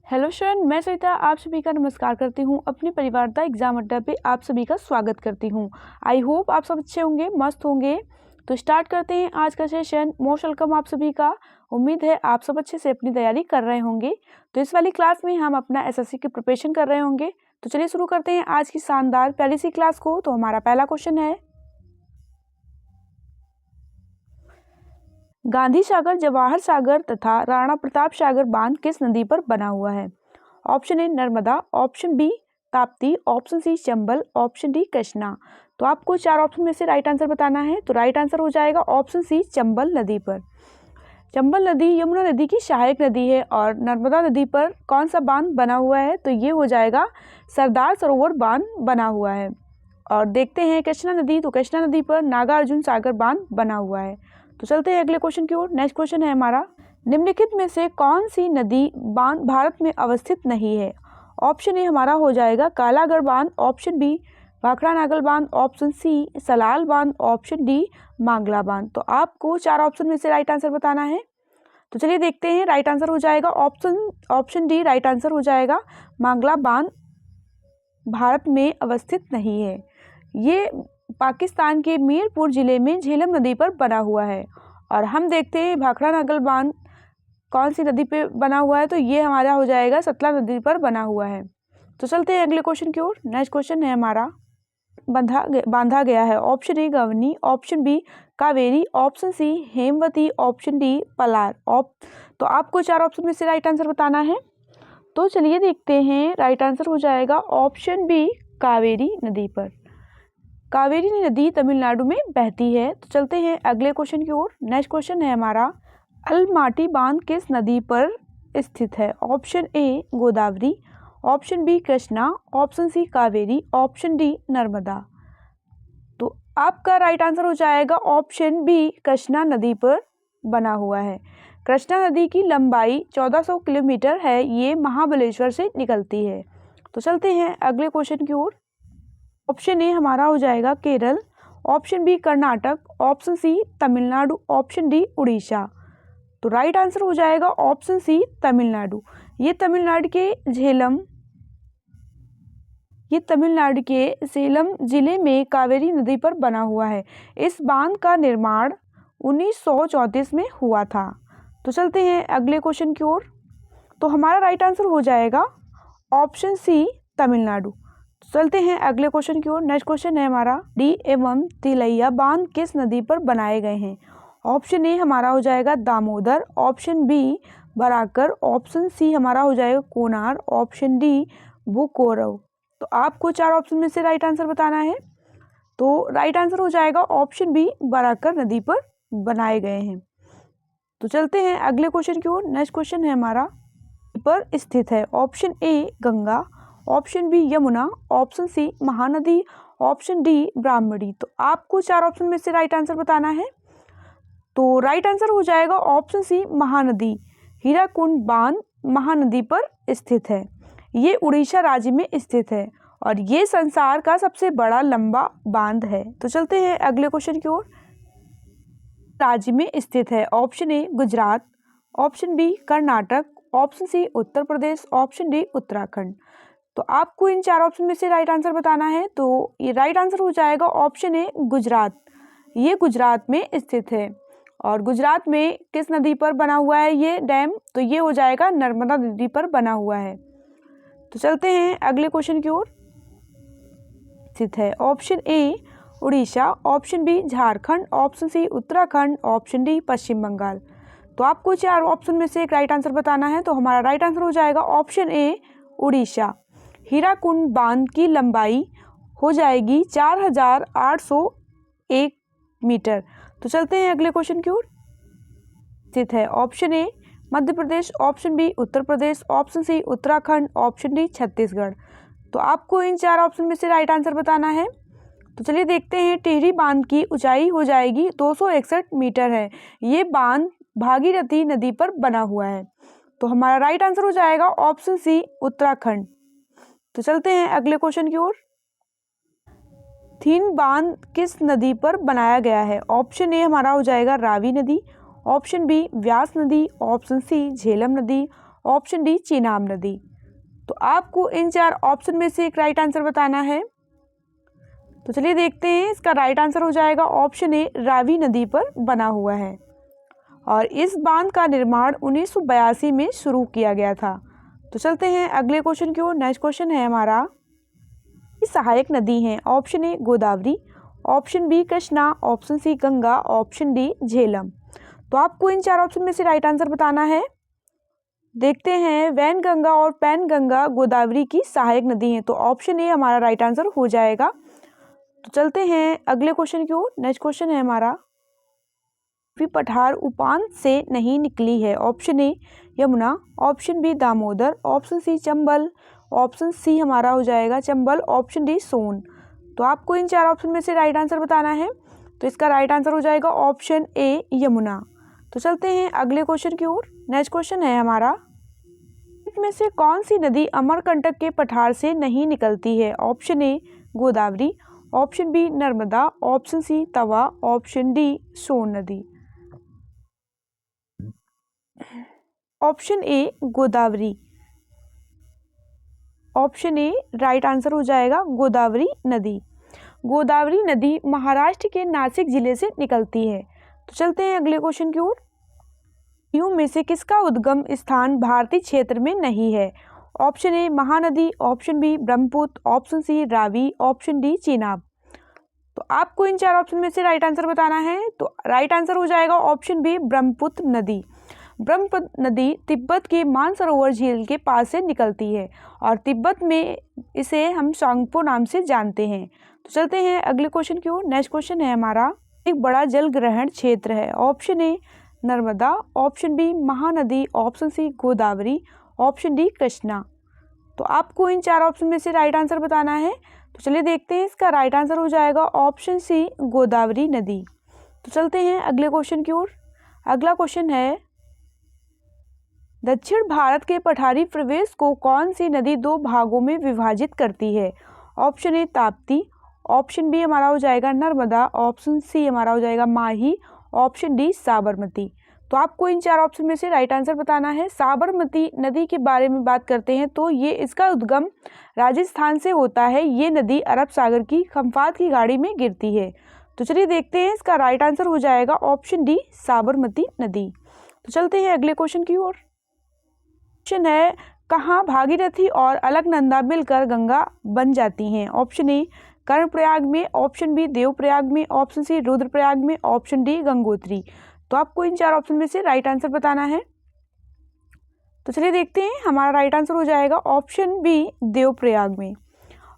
Hello student, मैं सविता आप सभी का नमस्कार करती हूँ। अपने परिवारता एग्जाम अड्डा पे आप सभी का स्वागत करती हूँ। आई होप आप सब अच्छे होंगे, मस्त होंगे। तो स्टार्ट करते हैं आज का सेशन। मोस्ट वेलकम आप सभी का। उम्मीद है आप सब अच्छे से अपनी तैयारी कर रहे होंगे। तो इस वाली क्लास में हम अपना एसएससी की प्रिपरेशन कर रहे होंगे। तो चलिए शुरू करते हैं आज की शानदार प्यारी सी क्लास को। तो हमारा पहला क्वेश्चन है, गांधी सागर, जवाहर सागर तथा राणा प्रताप सागर बांध किस नदी पर बना हुआ है? Option A Narmada, option B Tapti, option C Chambal, option D Krishna. तो आपको चार ऑप्शन में से राइट आंसर बताना है। तो राइट आंसर हो जाएगा ऑप्शन सी चंबल नदी पर। चंबल नदी यमुना नदी की सहायक नदी है और नर्मदा नदी पर कौन सा बांध बना हुआ है? तो ये हो जाएगा सरदार सरोवर बांध बना हुआ है। और देखते हैं कृष्णा नदी, तो कृष्णा नदी पर नागार्जुन सागर बांध बना हुआ है। तो चलते हैं अगले क्वेश्चन की ओर। नेक्स्ट क्वेश्चन है हमारा, निम्नलिखित में से कौन सी नदी बांध भारत में अवस्थित नहीं है? ऑप्शन ए हमारा हो जाएगा कालागढ़ बांध, ऑप्शन बी भाखड़ा नागल बांध, ऑप्शन सी सलाल बांध, ऑप्शन डी मांगला बांध। तो आपको चार ऑप्शन में से राइट आंसर बताना है। तो चलिए देखते हैं। राइट आंसर हो जाएगा ऑप्शन डी राइट आंसर हो जाएगा। मांगला बांध भारत में अवस्थित नहीं है। ये पाकिस्तान के मीरपुर जिले में झेलम नदी पर बना हुआ है। और हम देखते हैं भाखड़ा नागल बांध कौन सी नदी पे बना हुआ है? तो ये हमारा हो जाएगा सतलज नदी पर बना हुआ है। तो चलते हैं अगले क्वेश्चन की ओर। नेक्स्ट क्वेश्चन है हमारा, बांधा गया है। Option A Gavani, option B Kaveri, option C Hemavati, option D Palar. तो आपको चार ऑप्शन में से राइट आंसर बताना है। तो चलिए देखते हैं। राइट आंसर हो जाएगा ऑप्शन बी कावेरी नदी पर। कावेरी नदी तमिलनाडु में बहती है। तो चलते हैं अगले क्वेश्चन की ओर। नेक्स्ट क्वेश्चन है हमारा, अलमाटी बांध किस नदी पर स्थित है? Option A Godavari, option B Krishna, option C Kaveri, option D Narmada. तो आपका राइट आंसर हो जाएगा ऑप्शन बी कृष्णा नदी पर बना हुआ है। कृष्णा नदी की लंबाई 1400 किलोमीटर है। ये महाबलेश्वर से निकलती है। तो चलते हैं अगले क्वेश्चन की ओर। ऑप्शन ए हमारा हो जाएगा Kerala, option B Karnataka, option C Tamil Nadu, option D Orissa. तो राइट आंसर हो जाएगा ऑप्शन सी तमिलनाडु। ये तमिलनाडु के सेलम जिले में कावेरी नदी पर बना हुआ है। इस बांध का निर्माण 1934 में हुआ था। तो चलते हैं अगले क्वेश्चन की ओर। तो हमारा राइट आंसर हो जाएगा ऑप्शन सी तमिलनाडु। चलते हैं अगले क्वेश्चन की ओर। नेक्स्ट क्वेश्चन है हमारा, डी एवं तिलैया बांध किस नदी पर बनाए गए हैं? ऑप्शन ए हमारा हो जाएगा Damodar, option B Barakar, option C हमारा हो जाएगा कोनार, ऑप्शन डी बुकोरव। तो आपको चार ऑप्शन में से राइट आंसर बताना है। तो राइट आंसर हो जाएगा ऑप्शन बी बराकर नदी पर बनाए गए हैं। तो चलते हैं अगले क्वेश्चन की ओर। नेक्स्ट क्वेश्चन है हमारा, पर स्थित है। Option A Ganga, option B Yamuna, option C Mahanadi, option D Brahmani. तो आपको चार ऑप्शन में से राइट आंसर बताना है। तो राइट आंसर हो जाएगा ऑप्शन सी महानदी। हीराकुंड बांध महानदी पर स्थित है। ये उड़ीसा राज्य में स्थित है और ये संसार का सबसे बड़ा लंबा बांध है। तो चलते हैं अगले क्वेश्चन की ओर। राज्य में स्थित है। Option A Gujarat, option B Karnataka, option C Uttar Pradesh, option D Uttarakhand. तो आपको इन चार ऑप्शन में से राइट आंसर बताना है। तो ये राइट आंसर हो जाएगा ऑप्शन ए गुजरात। ये गुजरात में स्थित है। और गुजरात में किस नदी पर बना हुआ है ये डैम? तो ये हो जाएगा नर्मदा नदी पर बना हुआ है। तो चलते हैं अगले क्वेश्चन की ओर। स्थित है। Option A Orissa, option B Jharkhand, option C Uttarakhand, option D Paschim Bengal. तो आपको चार ऑप्शन में से एक राइट आंसर बताना है। तो हमारा राइट आंसर हो जाएगा ऑप्शन ए उड़ीसा। हीराकुंड बांध की लंबाई हो जाएगी 4801 मीटर। तो चलते हैं अगले क्वेश्चन की ओर। स्थित है। Option A Madhya Pradesh, option B Uttar Pradesh, option C Uttarakhand, option D Chhattisgarh. तो आपको इन चार ऑप्शन में से राइट आंसर बताना है। तो चलिए देखते हैं। टिहरी बांध की ऊंचाई हो जाएगी 261 मीटर है। ये बांध भागीरथी नदी पर बना हुआ है। तो हमारा राइट आंसर हो जाएगा ऑप्शन सी उत्तराखंड। तो चलते हैं अगले क्वेश्चन की ओर। थीन बांध किस नदी पर बनाया गया है? ऑप्शन ए हमारा हो जाएगा रावी नदी, ऑप्शन बी व्यास नदी, ऑप्शन सी झेलम नदी, ऑप्शन डी चेनाब नदी। तो आपको इन 4 ऑप्शन में से एक राइट आंसर बताना है। तो चलिए देखते हैं, इसका राइट आंसर हो जाएगा ऑप्शन ए, रावी नदी पर बना हुआ है और इस बांध का निर्माण 1982 में शुरू किया गया था। तो चलते हैं अगले क्वेश्चन की ओर। नेक्स्ट क्वेश्चन है हमारा, सहायक नदी हैं। Option A Godavari, option B Krishna, option C Ganga, option D Jhelum. तो आपको इन 4 ऑप्शन में से राइट आंसर बताना है। देखते हैं, वैनगंगा और पैनगंगा गोदावरी की सहायक नदी हैं। तो ऑप्शन ए हमारा राइट आंसर हो जाएगा। तो चलते हैं अगले क्वेश्चन की ओर। नेक्स्ट क्वेश्चन है हमारा, पठार उपान से नहीं निकली है। Option A Yamuna, option B Damodar, option C Chambal, option C हमारा हो जाएगा चंबल, ऑप्शन डी सोन। तो आपको इन 4 ऑप्शन में से राइट आंसर बताना है। तो इसका राइट आंसर हो जाएगा ऑप्शन ए यमुना। तो चलते हैं अगले क्वेश्चन की ओर। नेक्स्ट क्वेश्चन है हमारा, में से कौन सी नदी अमरकंटक के पठार से नहीं निकलती है। Option A Godavari, option B Narmada, option C Tawa, option D Son नदी। Option A Godavari, option A right answer हो जाएगा गोदावरी नदी। गोदावरी नदी महाराष्ट्र के नासिक जिले से निकलती है। तो चलते हैं अगले क्वेश्चन की ओर। नदियों में से किसका उद्गम स्थान भारतीय क्षेत्र में नहीं है। Option A Mahanadi, option B Brahmaputra, option C Ravi, option D Chenab. तो आपको इन 4 ऑप्शन में से राइट आंसर बताना है। तो राइट आंसर हो जाएगा ऑप्शन बी ब्रह्मपुत्र नदी। ब्रह्मपुत्र नदी तिब्बत के मानसरोवर झील के पास से निकलती है और तिब्बत में इसे हम सांगपो नाम से जानते हैं। तो चलते हैं अगले क्वेश्चन की ओर। नेक्स्ट क्वेश्चन है हमारा, एक बड़ा जल ग्रहण क्षेत्र है। Option A Narmada, option B Mahanadi, option C Godavari, option D Krishna. तो आपको इन 4 ऑप्शन में से राइट आंसर बताना है। तो चलिए देखते हैं, इसका राइट आंसर हो जाएगा ऑप्शन सी गोदावरी नदी। तो चलते हैं अगले क्वेश्चन की ओर। अगला क्वेश्चन है, दक्षिण भारत के पठारी प्रदेश को कौन सी नदी 2 भागों में विभाजित करती है। Option A Tapti, option B हमारा हो जाएगा नर्मदा, ऑप्शन सी हमारा हो जाएगा माही, ऑप्शन डी साबरमती। तो आपको इन 4 ऑप्शन में से राइट आंसर बताना है। साबरमती नदी के बारे में बात करते हैं तो ये इसका उद्गम राजस्थान से होता है। ये नदी अरब सागर की खंफात की खाड़ी में गिरती है। तो चलिए देखते हैं, इसका राइट आंसर हो जाएगा ऑप्शन डी साबरमती नदी। तो चलते हैं अगले क्वेश्चन की ओर। क्वेश्चन है, कहाँ भागीरथी और अलकनंदा मिलकर गंगा बन जाती हैं। ऑप्शन ए कर्णप्रयाग में, ऑप्शन बी देवप्रयाग में, ऑप्शन सी रुद्रप्रयाग में, ऑप्शन डी गंगोत्री। तो आपको इन 4 ऑप्शन में से राइट आंसर बताना है। तो चलिए देखते हैं, हमारा राइट आंसर हो जाएगा ऑप्शन बी देवप्रयाग में।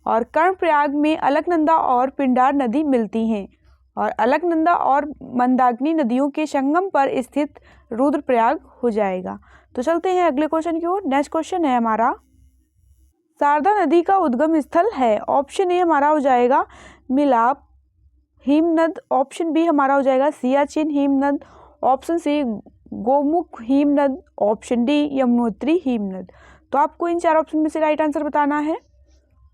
और कर्णप्रयाग में अलकनंदा और पिंडार नदी मिलती हैं और अलकनंदा और मंदाकिनी नदियों के संगम पर स्थित रुद्रप्रयाग हो जाएगा। तो चलते हैं अगले क्वेश्चन की ओर। नेक्स्ट क्वेश्चन है हमारा, शारदा नदी का उद्गम स्थल है। ऑप्शन ए हमारा हो जाएगा मिलाप हिमनद, ऑप्शन बी हमारा हो जाएगा सियाचिन हिमनद, ऑप्शन सी गोमुख हिमनद, ऑप्शन डी यमुनोत्री हिमनद। तो आपको इन 4 ऑप्शन में से राइट आंसर बताना है।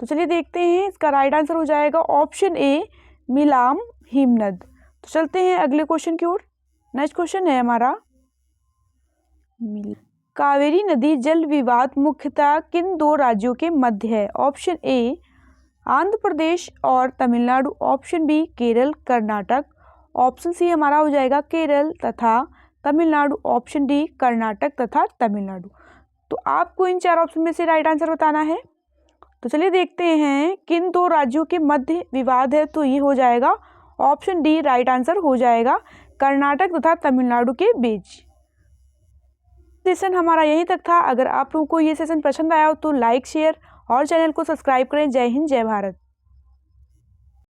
तो चलिए देखते हैं, इसका राइट आंसर हो जाएगा ऑप्शन ए मिलाम हिमनद। तो चलते हैं अगले क्वेश्चन की ओर। नेक्स्ट क्वेश्चन है हमारा, कावेरी नदी जल विवाद मुख्यतः किन 2 राज्यों के मध्य है। ऑप्शन ए आंध्र प्रदेश और Tamil Nadu, option B Kerala Karnataka, option C हमारा हो जाएगा केरल तथा तमिलनाडु, ऑप्शन डी कर्नाटक तथा तमिलनाडु। तो आपको इन 4 ऑप्शन में से राइट आंसर बताना है। तो चलिए देखते हैं, किन 2 राज्यों के मध्य विवाद है। तो ये हो जाएगा ऑप्शन डी राइट आंसर हो जाएगा कर्नाटक तथा तमिलनाडु के बीच। सेशन हमारा यहीं तक था। अगर आप लोगों को ये सेशन पसंद आया हो तो लाइक शेयर और चैनल को सब्सक्राइब करें। जय हिंद, जय भारत।